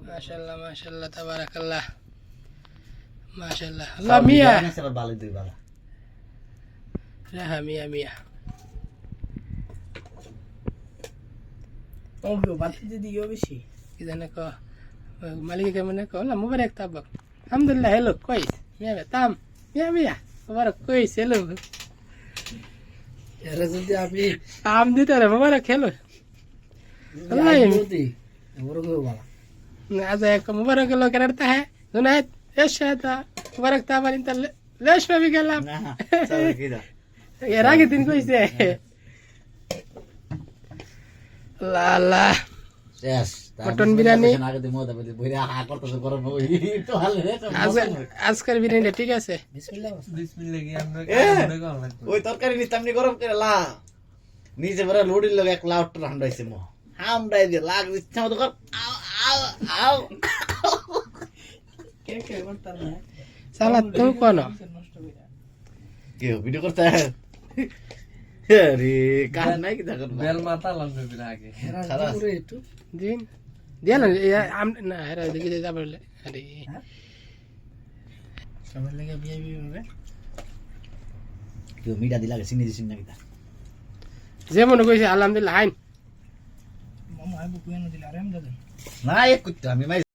মাশাআল্লাহ মাশাআল্লাহ তাবারাকাল্লাহ মাশাআল্লাহ আল্লাহ মিয়া ভালো দুই ভালো রাহা মিয়া মিয়া ও বাতি দিও বেশি কি জানে ক মালিক কেমন ক আল্লাহ মুবারক তাবাক আলহামদুলিল্লাহ হেলো কইস মিয়া তাম মিয়া মিয়া মুবারক কইস হেলো এরা যদি আপনি আম দিতে রে মুবারক হেলো আল্লাহ যদি বড় গো বালা आज एक मुबारक लो करता है जुनैद ايش هذا मुबारक ताबर انت ليش ما بيقلم না চল কি দা يا راجل دين كويس لا لا শেষ মটন বিরিয়ানি আগে দিমো দা বইরা হা করতেছে গরম হই তো হাল রে आज আজকের বিরিয়ানি ঠিক আছে বিসমিল্লাহ বিসমিল্লাহ কি আমরা মনে কর লাগবে ওই তরকারি নি তামনি গরম করে লা নিচে বড় লোডির লগে এক লাউট হান্ডাইছে মো হামডাই দে লাগ ইচ্ছা মতো কর আও আও আও কে কে করতা না সালাদ তো কোন নষ্ট কইরা কি ভিডিও করতে আরে কাজ নাই কি দেখো বেল মাথা লাগবে বিরা আগে এরা খালাস। পুরো একটু দিন দিয়াল আম না হেরা দেখি দে যাবে আরে সবাই লাগে বিয়ে বিয়ে হবে কি মিডা দিলা সিনি দিছিন না কিতা যে মনে কইছে আলহামদুলিল্লাহ আইন মামা আইবো কুয়ানো দিলা আরাম দাদা না এক কুত্তা আমি মাই